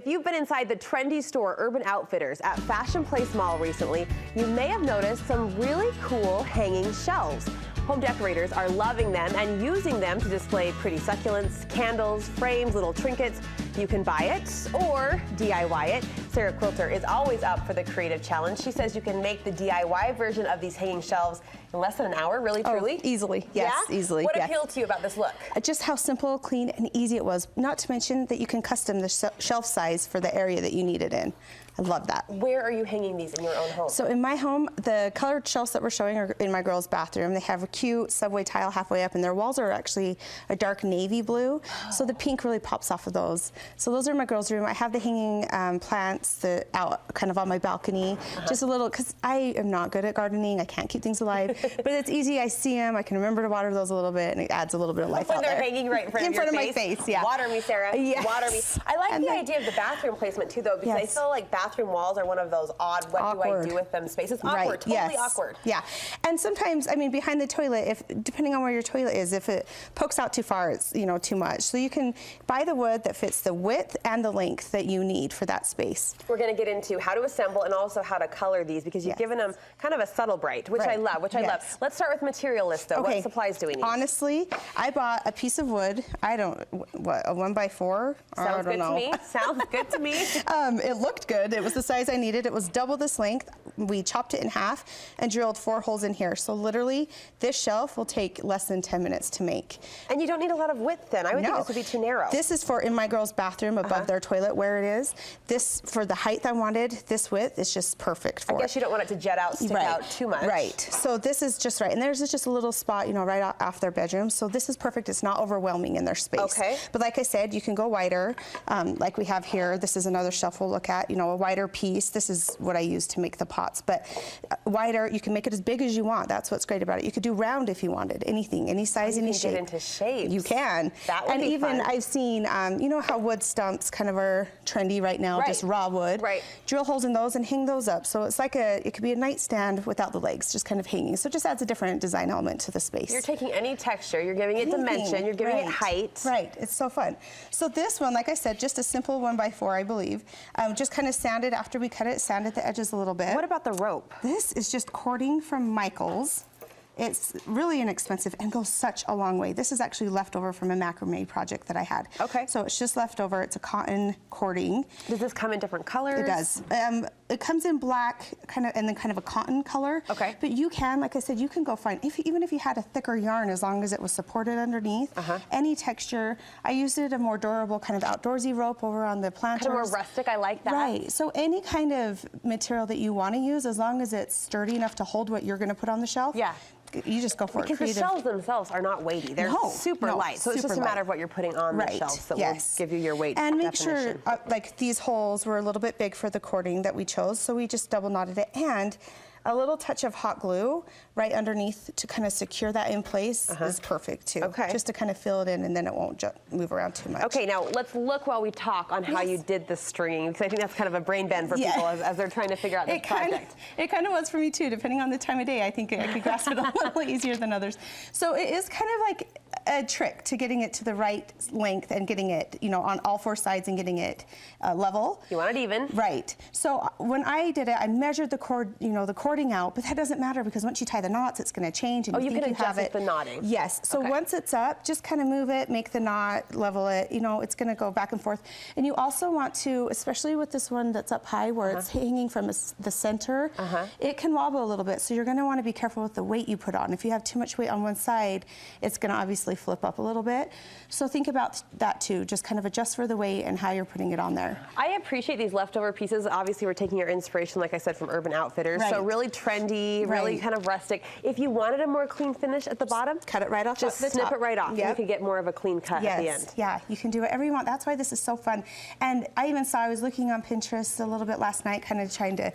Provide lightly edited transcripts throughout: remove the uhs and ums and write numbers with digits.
If you've been inside the trendy store Urban Outfitters at Fashion Place Mall recently, you may have noticed some really cool hanging shelves. Home decorators are loving them and using them to display pretty succulents, candles, frames, little trinkets. You can buy it or DIY it. Sarah Quilter is always up for the creative challenge. She says you can make the DIY version of these hanging shelves in less than an hour, really, truly? Oh, easily, yes, yeah? easily. What yes. appealed to you about this look? Just how simple, clean, and easy it was. Not to mention that you can custom the shelf size for the area that you need it in. I love that. Where are you hanging these in your own home? So in my home, the colored shelves that we're showing are in my girls' bathroom. They have a cute subway tile halfway up, and their walls are actually a dark navy blue. So the pink really pops off of those. So those are my girls' room. I have the hanging plants out kind of on my balcony. Just a little, because I am not good at gardening. I can't keep things alive. But it's easy. I see them. I can remember to water those a little bit, and it adds a little bit of life when they're hanging right in front of your face. my face, yeah. Water me, Sarah. Yes. Water me. I like the idea of the bathroom placement too, though, because I feel like bathroom walls are one of those odd, what do I do with them spaces? Awkward, totally awkward. Yeah, and sometimes, I mean, behind the toilet, depending on where your toilet is, if it pokes out too far, it's, too much. So you can buy the wood that fits the width and the length that you need for that space. We're going to get into how to assemble and also how to color these, because you've given them kind of a subtle bright, which I love, Let's start with material list, though. Okay. What supplies do we need? Honestly, I bought a piece of wood. I don't, what, a 1x4? Sounds good to me. Sounds good to me. It looked good. It was the size I needed. It was double this length. We chopped it in half and drilled 4 holes in here. So literally, this shelf will take less than 10 minutes to make. And you don't need a lot of width then. I would think this would be too narrow. This is for in my girls' bathroom above their toilet where it is. This, for the height I wanted, this width is just perfect for it. I guess you don't want it to jet out, stick out too much. Right. So this is just right. And there's just a little spot, right off their bedroom. So this is perfect. It's not overwhelming in their space. Okay. But like I said, you can go wider, like we have here. This is another shelf we'll look at, a wider piece. This is what I use to make the pots. But wider, you can make it as big as you want. That's what's great about it. You could do round if you wanted, anything, any size, any shape. You can get into shapes. You can. That would be fun. And even I've seen, you know how wood stumps kind of are trendy right now, just raw wood. Right. Drill holes in those and hang those up. So it's like it could be a nightstand without the legs, just kind of hanging. So it just adds a different design element to the space. You're taking any texture, you're giving it dimension, you're giving it height. Right, it's so fun. So this one, like I said, just a simple 1x4, I believe. Just kind of sanded after we cut it, sanded the edges a little bit. What about the rope? This is just cording from Michael's. It's really inexpensive and goes such a long way. This is actually leftover from a macrame project that I had. Okay. So it's just leftover. It's a cotton cording. Does this come in different colors? It does. It comes in black, and then kind of a cotton color. Okay. But you can, like I said, you can go find, even if you had a thicker yarn, as long as it was supported underneath, any texture. I used a more durable kind of outdoorsy rope over on the planters. Kind of more rustic, I like that. Right. So any kind of material that you want to use, as long as it's sturdy enough to hold what you're going to put on the shelf. Yeah. You just go for it. Because the shelves themselves are not weighty. They're super light. So it's just a matter of what you're putting on the shelves that will give you your weight And make definition. sure, like these holes were a little bit big for the cording that we chose, so we just double knotted it. And a little touch of hot glue right underneath to kind of secure that in place is perfect too. Okay. Just to kind of fill it in, and then it won't move around too much. Okay, now let's look while we talk on how you did the stringing, because I think that's kind of a brain bend for people as they're trying to figure out this project. It kind of was for me too, depending on the time of day. I think I could grasp it a little easier than others. So it is kind of like a trick to getting it to the right length and getting it, on all 4 sides and getting it level. You want it even. Right. So when I did it, I measured the cording out, but that doesn't matter because once you tie the knots, it's going to change. And you can adjust with the knotting. Yes. So once it's up, just kind of move it, make the knot, level it. It's going to go back and forth. And you also want to, especially with this one that's up high, where it's hanging from the center, it can wobble a little bit. So you're going to want to be careful with the weight you put on. If you have too much weight on one side, it's going to obviously flip up a little bit. So think about that too. Just kind of adjust for the weight and how you're putting it on there. I appreciate these leftover pieces. Obviously, we're taking our inspiration, like I said, from Urban Outfitters. So really trendy, really kind of rustic. If you wanted a more clean finish at the bottom, cut it right off. Just snip it right off. You could get more of a clean cut at the end. Yeah, you can do whatever you want. That's why this is so fun. And I even saw, I was looking on Pinterest a little bit last night, kind of trying to,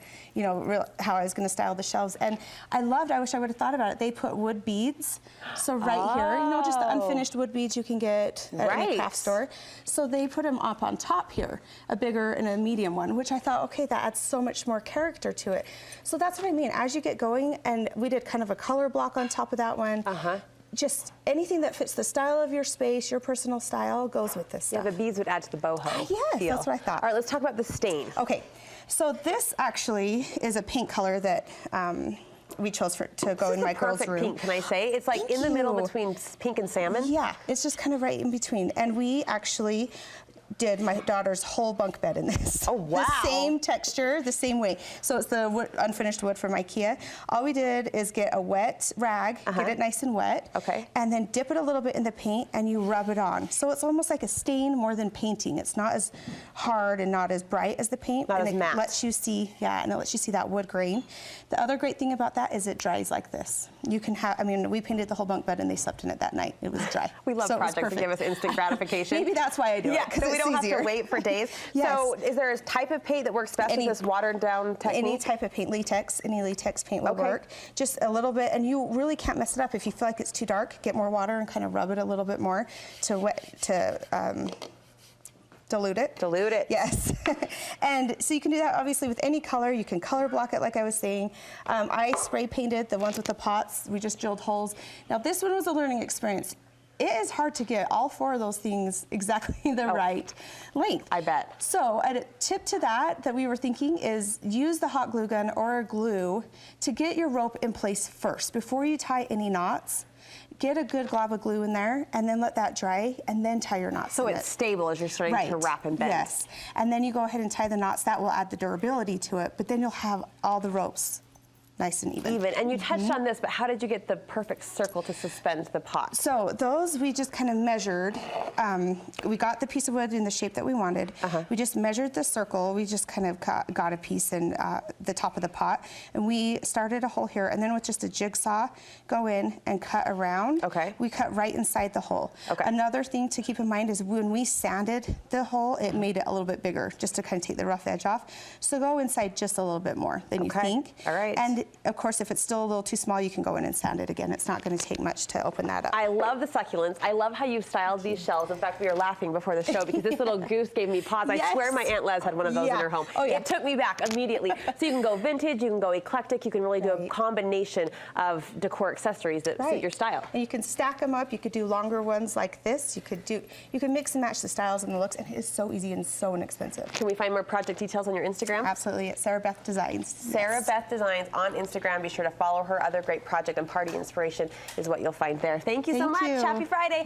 how I was going to style the shelves. And I wish I would have thought about it. They put wood beads. So right here, just the unfinished wood beads you can get at any craft store. So they put them up on top here, a bigger and a medium one, which I thought, okay, that adds so much more character to it. So that's what I mean. As you get going, and we did kind of a color block on top of that one. just anything that fits the style of your space, your personal style, goes with this Yeah, stuff. the beads would add to the boho Yes, feel. that's what I thought. All right, let's talk about the stain. Okay, so this actually is a pink color that we chose to go in my girls' room. Perfect pink, can I say? It's like Thank in the middle you. between pink and salmon. Yeah, it's just kind of right in between. And we actually did my daughter's whole bunk bed in this. Oh, wow. The same texture, the same way. So it's the wood, unfinished wood from IKEA. All we did is get a wet rag, get it nice and wet, and then dip it a little bit in the paint and you rub it on. So it's almost like a stain more than painting. It's not as hard and not as bright as the paint. Not and as it matte. lets you see, and it lets you see that wood grain. The other great thing about that is it dries like this. You can have, I mean, we painted the whole bunk bed and they slept in it that night. It was dry. We love so projects that give us instant gratification. Maybe that's why I do it. Yeah, so we don't easier. have to wait for days. Yes. So is there a type of paint that works best with this watered down technique? Any type of paint, any latex paint will work. Just a little bit, and you really can't mess it up. If you feel like it's too dark, get more water and kind of rub it a little bit more to dilute it. Dilute it. Yes. And so you can do that obviously with any color. You can color block it like I was saying. I spray painted the ones with the pots. We just drilled holes. Now this one was a learning experience. It is hard to get all 4 of those things exactly the right length. I bet. So a tip to that we were thinking is use the hot glue gun or a glue to get your rope in place first. Before you tie any knots, get a good glob of glue in there and then let that dry and then tie your knots. So it's stable as you're starting to wrap and bend. Yes. And then you go ahead and tie the knots. That will add the durability to it, but then you'll have all the ropes nice and even. And you touched on this, but how did you get the perfect circle to suspend the pot? So those we just kind of measured. We got the piece of wood in the shape that we wanted. We just measured the circle. We just kind of got a piece in the top of the pot. And we started a hole here, and then with just a jigsaw, go in and cut around. We cut right inside the hole. Another thing to keep in mind is when we sanded the hole, it made it a little bit bigger, just to kind of take the rough edge off. So go inside just a little bit more than you think. All right. And of course, if it's still a little too small, you can go in and sand it again. It's not going to take much to open that up. I love the succulents. I love how you've styled these shells. In fact, we were laughing before the show because this little goose gave me pause. I swear my Aunt Les had one of those in her home. It took me back immediately. So you can go vintage, you can go eclectic, you can really do a combination of decor accessories that suit your style. And you can stack them up. You could do longer ones like this. You can mix and match the styles and the looks, and it is so easy and so inexpensive. Can we find more project details on your Instagram? Absolutely, at Sarah Beth Designs. Sarah Beth Designs on Instagram. Be sure to follow her. Other great project and party inspiration is what you'll find there. Thank you so much. Happy Friday.